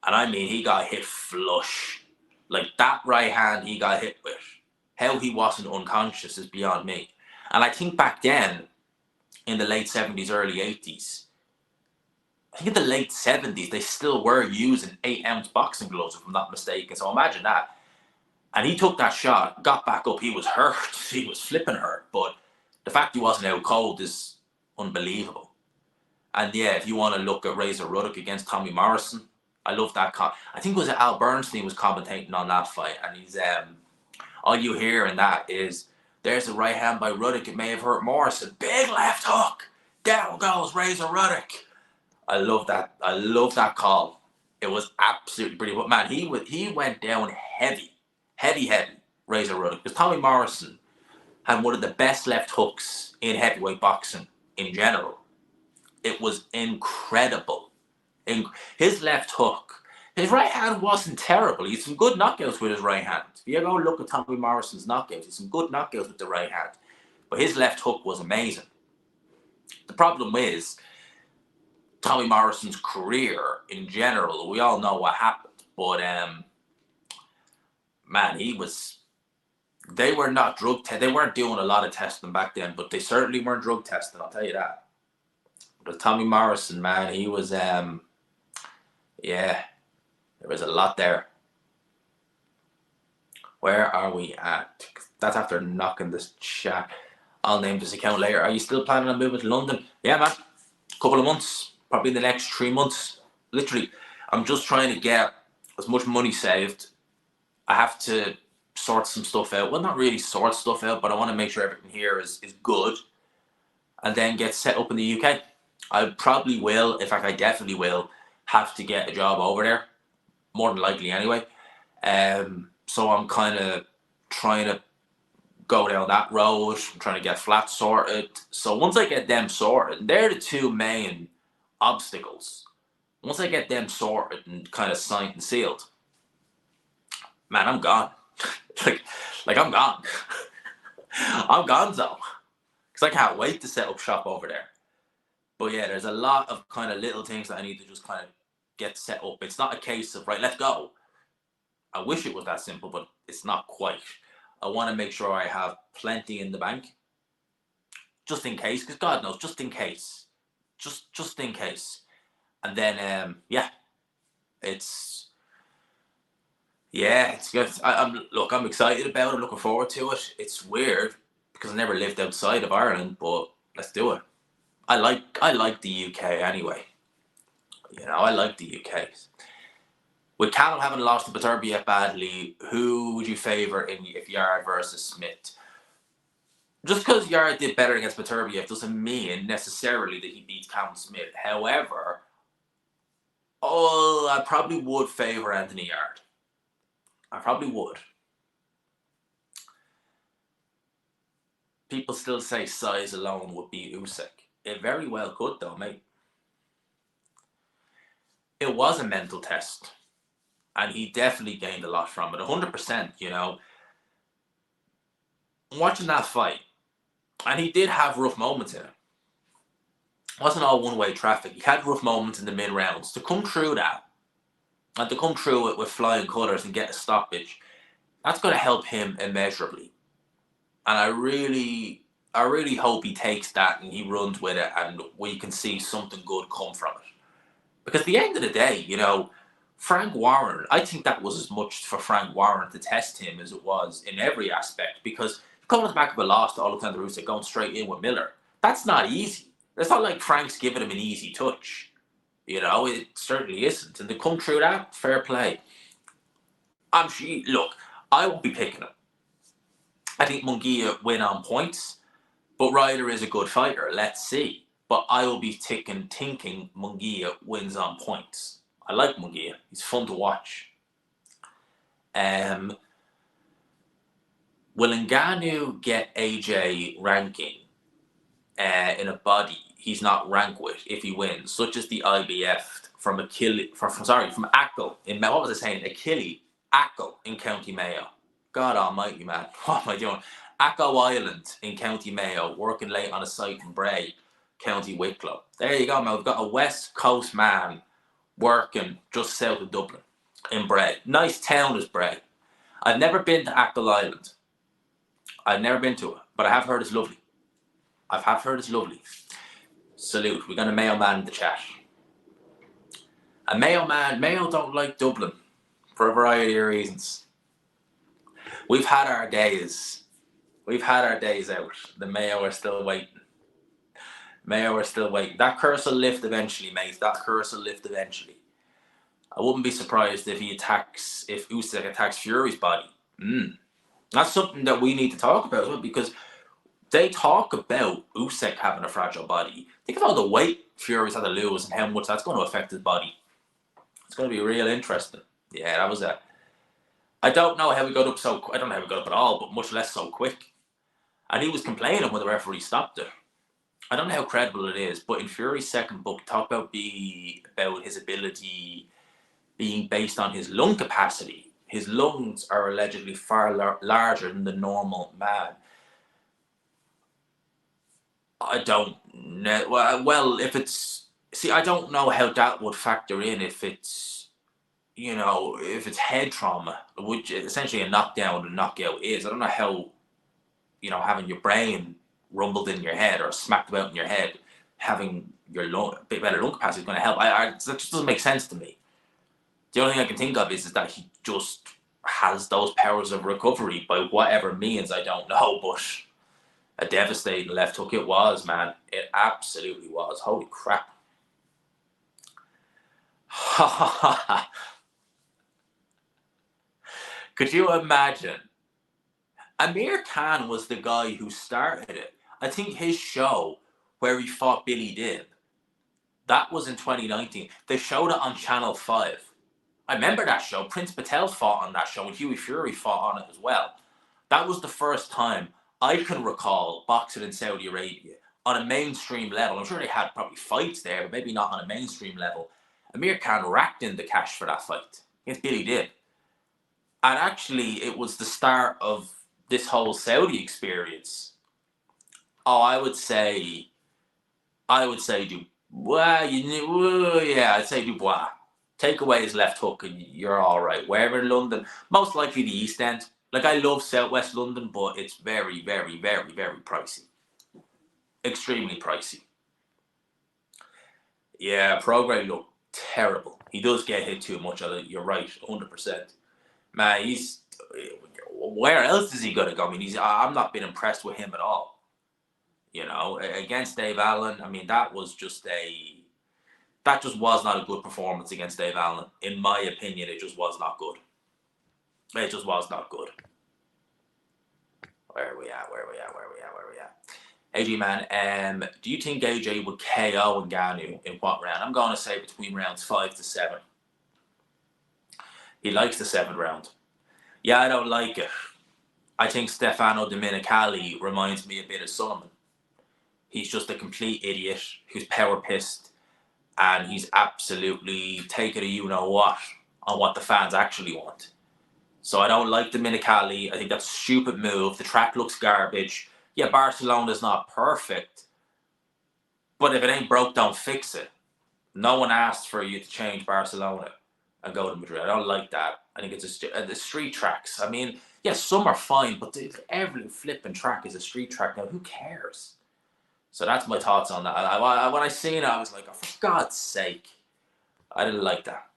And I mean, he got hit flush. Like, that right hand he got hit with. How he wasn't unconscious is beyond me. And I think back then, in the late 70s, early 80s, I think in the late 70s, they still were using 8-ounce boxing gloves, if I'm not mistaken. So imagine that. And he took that shot, got back up. He was hurt. He was flipping hurt. But the fact he wasn't out cold is unbelievable. And yeah, if you want to look at Razor Ruddock against Tommy Morrison, I love that. I think it was Al Bernstein was commentating on that fight. And he's all you hear in that is, there's a right hand by Ruddock. It may have hurt Morrison. Big left hook. Down goes Razor Ruddock. I love that. I love that call. It was absolutely brilliant. But man, he went down heavy, Razor Ruddock. Because Tommy Morrison had one of the best left hooks in heavyweight boxing in general. It was incredible. His left hook. His right hand wasn't terrible. He had some good knockouts with his right hand. If you go look at Tommy Morrison's knockouts, he had some good knockouts with the right hand. But his left hook was amazing. The problem is, Tommy Morrison's career in general, we all know what happened. But, man, they were not they weren't doing a lot of testing back then, but they certainly weren't drug testing, I'll tell you that. But Tommy Morrison, man, he was, yeah, there was a lot there. Where are we at? That's after knocking this chat. I'll name this account later. Are you still planning on moving to London? Yeah, man. A couple of months. Probably the next 3 months. Literally, I'm just trying to get as much money saved. I have to sort some stuff out. Well, not really sort stuff out, but I want to make sure everything here is good. And then get set up in the UK. I probably will, in fact, I definitely will, have to get a job over there. More than likely anyway. So I'm kind of trying to go down that road. I'm trying to get flats sorted. So once I get them sorted, they're the 2 main obstacles. Once I get them sorted and kind of signed and sealed, man, I'm gone. like I'm gone. I'm gone, though. Because I can't wait to set up shop over there. But yeah, there's a lot of kind of little things that I need to just kind of get set up. It's not a case of, right, let's go. I wish it was that simple, but it's not quite. I want to make sure I have plenty in the bank, just in case, because God knows, just in case, just in case. And then yeah, it's it's good. I'm excited about it. Looking forward to it. It's weird because I never lived outside of Ireland, but let's do it. I like the UK anyway. I like the UK. With Callum having lost to Beterbiev badly, who would you favour in if Yard versus Smith? Just because Yard did better against Beterbiev doesn't mean necessarily that he beats Callum Smith. However, I probably would favour Anthony Yard. I probably would. People still say size alone would beat Usyk. It very well could, though, mate. It was a mental test, and he definitely gained a lot from it. 100%. Watching that fight, and he did have rough moments in it. It wasn't all one-way traffic. He had rough moments in the mid-rounds. To come through that, and to come through it with flying colours and get a stoppage, that's going to help him immeasurably. And I really hope he takes that and he runs with it, and we can see something good come from it. Because at the end of the day, Frank Warren, I think that was as much for Frank Warren to test him as it was in every aspect. Because coming at the back of a loss to Alexander Usyk, going straight in with Miller, that's not easy. It's not like Frank's giving him an easy touch. It certainly isn't. And to come through that, fair play. Look, I won't be picking him. I think Munguia win on points, but Ryder is a good fighter. Let's see. But I will be thinking Munguia wins on points. I like Munguia. He's fun to watch. Will Ngannou get AJ ranking in a body he's not ranked with if he wins, such as the IBF from Ackle in what was I saying? Ackle in County Mayo. God almighty, man. What am I doing? Ackle Island in County Mayo, working late on a site in Bray, County Wicklow. There you go, man. We've got a West Coast man working just south of Dublin in Bray. Nice town is Bray. I've never been to Ackle Island. I've never been to it, but I have heard it's lovely. Salute. We got a Mayo man in the chat. A Mayo don't like Dublin for a variety of reasons. We've had our days out. The Mayo are still waiting. That curse will lift eventually, mate. I wouldn't be surprised if Usyk attacks Fury's body. That's something that we need to talk about as well, because they talk about Usyk having a fragile body. Think of all the weight Fury's had to lose and how much that's going to affect his body. It's going to be real interesting. Yeah, that was I don't know how he got up I don't know how he got up at all, but much less so quick. And he was complaining when the referee stopped it. I don't know how credible it is, but in Fury's second book, talk about his ability being based on his lung capacity. His lungs are allegedly far larger than the normal man. I don't know. Well, I don't know how that would factor in if it's head trauma, which essentially a knockdown and knockout is. I don't know how, having your brain rumbled in your head or smacked about in your head, having your a bit better lung capacity is going to help. That just doesn't make sense to me. The only thing I can think of is that he just has those powers of recovery by whatever means, I don't know, but a devastating left hook it was, man. It absolutely was. Holy crap. Could you imagine? Amir Khan was the guy who started it. I think his show where he fought Billy Dib, that was in 2019. They showed it on Channel 5. I remember that show. Prince Patel fought on that show and Huey Fury fought on it as well. That was the first time I can recall boxing in Saudi Arabia on a mainstream level. I'm sure they had probably fights there, but maybe not on a mainstream level. Amir Khan racked in the cash for that fight against Billy Dib. And actually, it was the start of this whole Saudi experience. I would say I would say Dubois. I'd say Dubois. Take away his left hook and you're all right. Wherever in London, most likely the East End. Like, I love Southwest London, but it's very, very, very, very pricey. Extremely pricey. Yeah, Prograde looked terrible. He does get hit too much. You're right, 100%. Man, he's... Where else is he going to go? I mean, I'm not been impressed with him at all. You know, against Dave Allen, I mean, that just was not a good performance against Dave Allen. In my opinion, it just was not good. It just was not good. Where are we at? AJ, man, do you think AJ would KO Ngannou in what round? I'm going to say between rounds 5 to 7. He likes the 7th round. Yeah, I don't like it. I think Stefano Dominicali reminds me a bit of Sullivan. He's just a complete idiot who's power pissed, and he's absolutely taking a you-know-what on what the fans actually want. So I don't like Dominicali. I think that's a stupid move. The track looks garbage. Yeah, Barcelona's not perfect, but if it ain't broke, don't fix it. No one asked for you to change Barcelona and go to Madrid. I don't like that. I think it's the street tracks. I mean, yes, some are fine, but every flipping track is a street track now. Who cares? So that's my thoughts on that. When I seen it, I was like, oh, for God's sake. I didn't like that.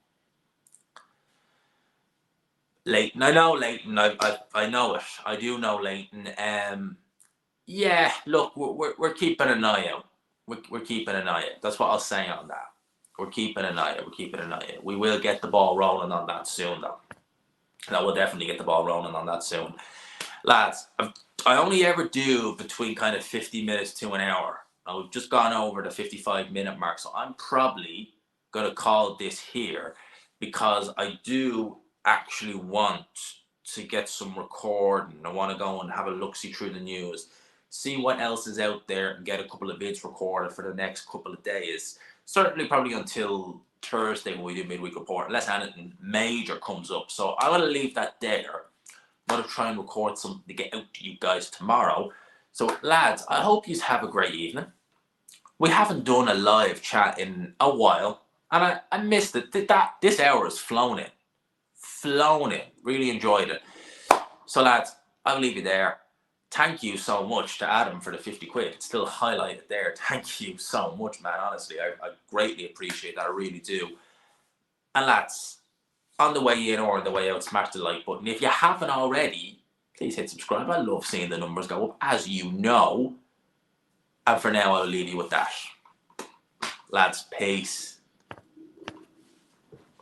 Leighton. I know Leighton. I know it. I do know Leighton. Yeah, look, we're keeping an eye out. We're keeping an eye out. That's what I'll say on that. We're keeping an eye out. We will get the ball rolling on that soon, though. No, we'll definitely get the ball rolling on that soon. Lads, I only ever do between kind of 50 minutes to an hour. Now, we've just gone over the 55-minute mark, so I'm probably going to call this here because I do actually want to get some recording. I want to go and have a look-see through the news, see what else is out there, and get a couple of vids recorded for the next couple of days. Certainly probably until Thursday when we do midweek report, unless anything major comes up. So I'm going to leave that there. I'm going to try and record something to get out to you guys tomorrow. So, lads, I hope you have a great evening. We haven't done a live chat in a while, and I missed it. This hour has flown in. Really enjoyed it. So, lads, I'll leave you there. Thank you so much to Adam for the 50 quid. It's still highlighted there. Thank you so much, man. Honestly, I greatly appreciate that. I really do. And lads, on the way in or on the way out, smash the like button. If you haven't already, please hit subscribe. I love seeing the numbers go up, as you know. And for now, I'll leave you with that. Lads, peace.